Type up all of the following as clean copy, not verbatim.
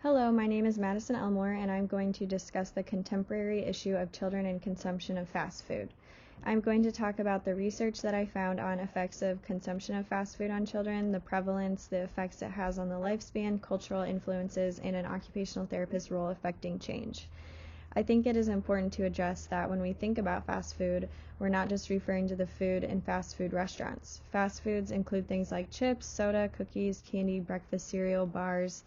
Hello, my name is Madison Elmore, and I'm going to discuss the contemporary issue of children and consumption of fast food. I'm going to talk about the research that I found on effects of consumption of fast food on children, the prevalence, the effects it has on the lifespan, cultural influences, and an occupational therapist's role affecting change. I think it is important to address that when we think about fast food, we're not just referring to the food in fast food restaurants. Fast foods include things like chips, soda, cookies, candy, breakfast cereal, bars,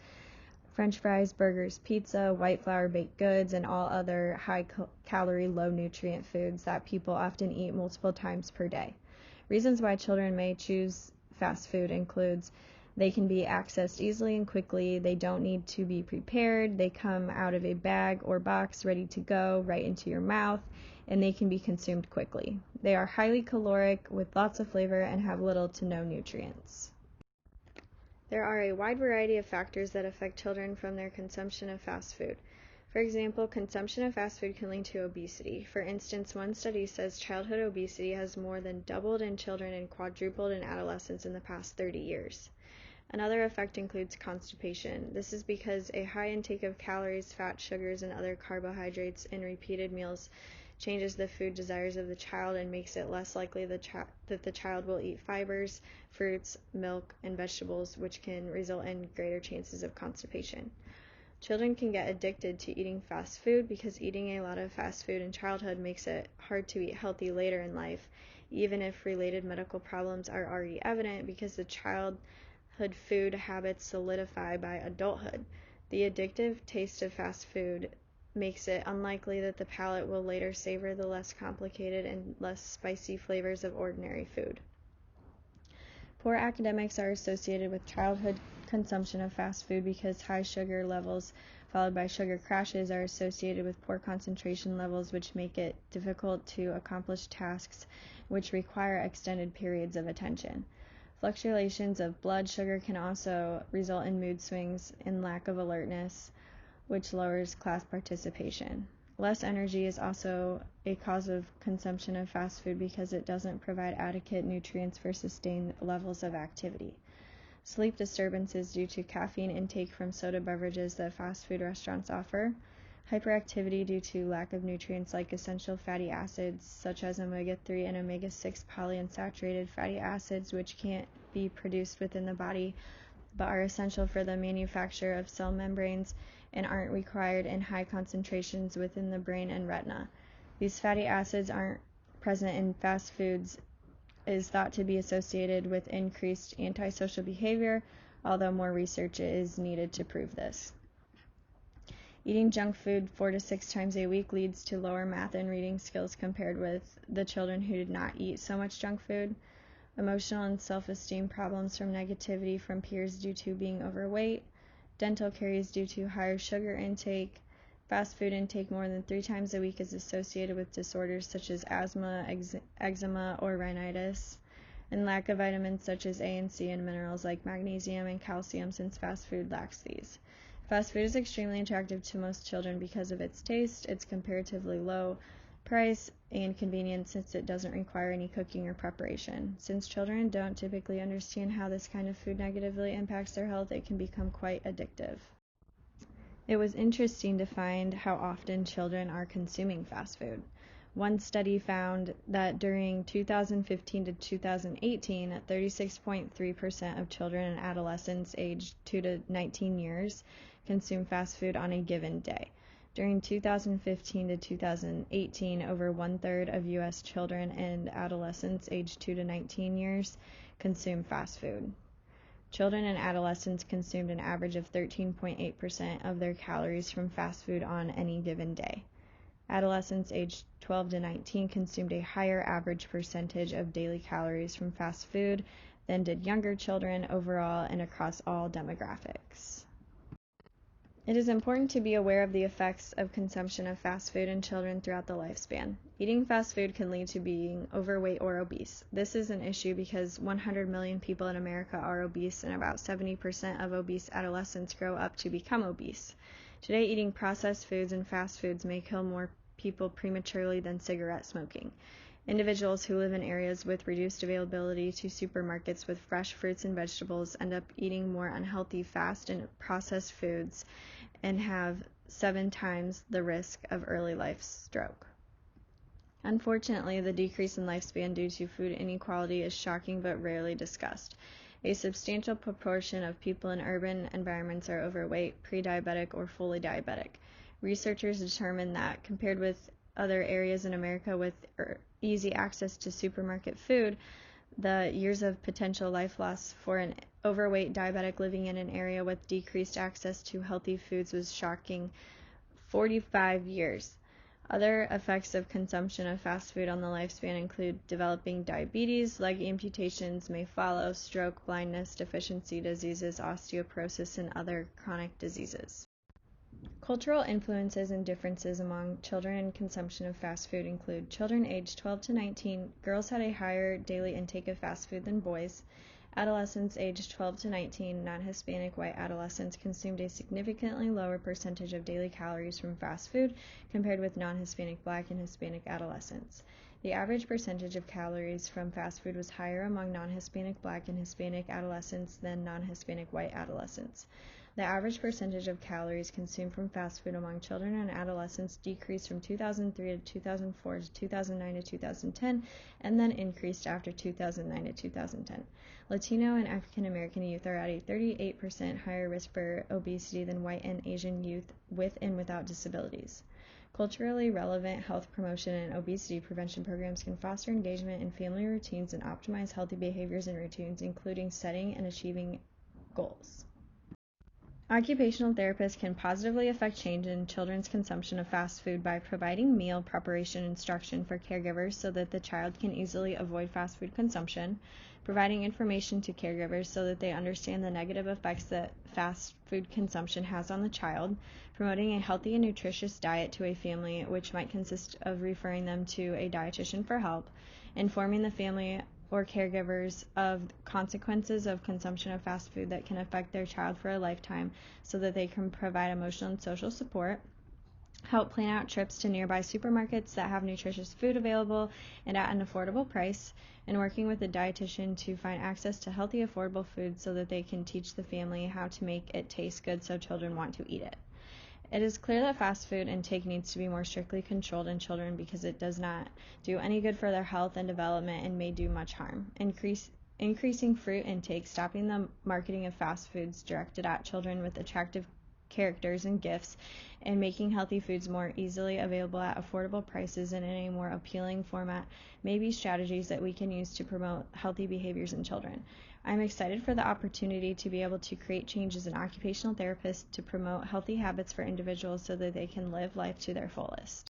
French fries, burgers, pizza, white flour baked goods, and all other high-calorie, low-nutrient foods that people often eat multiple times per day. Reasons why children may choose fast food includes they can be accessed easily and quickly, they don't need to be prepared, they come out of a bag or box ready to go right into your mouth, and they can be consumed quickly. They are highly caloric with lots of flavor and have little to no nutrients. There are a wide variety of factors that affect children from their consumption of fast food. For example, consumption of fast food can lead to obesity. For instance, one study says childhood obesity has more than doubled in children and quadrupled in adolescents in the past 30 years. Another effect includes constipation. This is because a high intake of calories, fat, sugars, and other carbohydrates in repeated meals changes the food desires of the child and makes it less likely that the child will eat fibers, fruits, milk, and vegetables, which can result in greater chances of constipation. Children can get addicted to eating fast food because eating a lot of fast food in childhood makes it hard to eat healthy later in life, even if related medical problems are already evident because the childhood food habits solidify by adulthood. The addictive taste of fast food makes it unlikely that the palate will later savor the less complicated and less spicy flavors of ordinary food. Poor academics are associated with childhood consumption of fast food because high sugar levels followed by sugar crashes are associated with poor concentration levels, which make it difficult to accomplish tasks which require extended periods of attention. Fluctuations of blood sugar can also result in mood swings and lack of alertness, which lowers class participation. Less energy is also a cause of consumption of fast food because it doesn't provide adequate nutrients for sustained levels of activity. Sleep disturbances due to caffeine intake from soda beverages that fast food restaurants offer. Hyperactivity due to lack of nutrients like essential fatty acids such as omega-3 and omega-6 polyunsaturated fatty acids, which can't be produced within the body but are essential for the manufacture of cell membranes and aren't required in high concentrations within the brain and retina. These fatty acids aren't present in fast foods is thought to be associated with increased antisocial behavior, although more research is needed to prove this. Eating junk food 4 to 6 times a week leads to lower math and reading skills compared with the children who did not eat so much junk food. Emotional and self-esteem problems from negativity from peers due to being overweight, dental caries due to higher sugar intake, fast food intake more than 3 times a week is associated with disorders such as asthma, eczema, or rhinitis, and lack of vitamins such as A and C and minerals like magnesium and calcium since fast food lacks these. Fast food is extremely attractive to most children because of its taste, its comparatively low price, and convenience since it doesn't require any cooking or preparation. Since children don't typically understand how this kind of food negatively impacts their health, it can become quite addictive. It was interesting to find how often children are consuming fast food. One study found that during 2015 to 2018, 36.3% of children and adolescents aged 2 to 19 years consumed fast food on a given day. During 2015 to 2018, over 1/3 of U.S. children and adolescents aged 2 to 19 years consumed fast food. Children and adolescents consumed an average of 13.8% of their calories from fast food on any given day. Adolescents aged 12 to 19 consumed a higher average percentage of daily calories from fast food than did younger children overall and across all demographics. It is important to be aware of the effects of consumption of fast food in children throughout the lifespan. Eating fast food can lead to being overweight or obese. This is an issue because 100 million people in America are obese and about 70% of obese adolescents grow up to become obese. Today, eating processed foods and fast foods may kill more people prematurely than cigarette smoking. Individuals who live in areas with reduced availability to supermarkets with fresh fruits and vegetables end up eating more unhealthy fast and processed foods and have 7 times the risk of early life stroke. Unfortunately, the decrease in lifespan due to food inequality is shocking but rarely discussed. A substantial proportion of people in urban environments are overweight, pre-diabetic, or fully diabetic. Researchers determined that, compared with other areas in America with easy access to supermarket food, the years of potential life loss for an overweight diabetic living in an area with decreased access to healthy foods was shocking: 45 years. Other effects of consumption of fast food on the lifespan include developing diabetes, leg amputations may follow, stroke, blindness, deficiency diseases, osteoporosis, and other chronic diseases. Cultural influences and differences among children in consumption of fast food include: children aged 12 to 19, girls had a higher daily intake of fast food than boys. Adolescents aged 12 to 19, non-Hispanic white adolescents consumed a significantly lower percentage of daily calories from fast food compared with non-Hispanic black and Hispanic adolescents. The average percentage of calories from fast food was higher among non-Hispanic black and Hispanic adolescents than non-Hispanic white adolescents. The average percentage of calories consumed from fast food among children and adolescents decreased from 2003 to 2004 to 2009 to 2010, and then increased after 2009 to 2010. Latino and African American youth are at a 38% higher risk for obesity than white and Asian youth with and without disabilities. Culturally relevant health promotion and obesity prevention programs can foster engagement in family routines and optimize healthy behaviors and routines, including setting and achieving goals. Occupational therapists can positively affect change in children's consumption of fast food by providing meal preparation instruction for caregivers so that the child can easily avoid fast food consumption, providing information to caregivers so that they understand the negative effects that fast food consumption has on the child, promoting a healthy and nutritious diet to a family, which might consist of referring them to a dietitian for help, informing the family or caregivers of consequences of consumption of fast food that can affect their child for a lifetime so that they can provide emotional and social support, help plan out trips to nearby supermarkets that have nutritious food available and at an affordable price, and working with a dietitian to find access to healthy, affordable food so that they can teach the family how to make it taste good so children want to eat it. It is clear that fast food intake needs to be more strictly controlled in children because it does not do any good for their health and development and may do much harm. Increasing fruit intake, stopping the marketing of fast foods directed at children with attractive characters and gifts, and making healthy foods more easily available at affordable prices and in a more appealing format may be strategies that we can use to promote healthy behaviors in children. I'm excited for the opportunity to be able to create change as an occupational therapist to promote healthy habits for individuals so that they can live life to their fullest.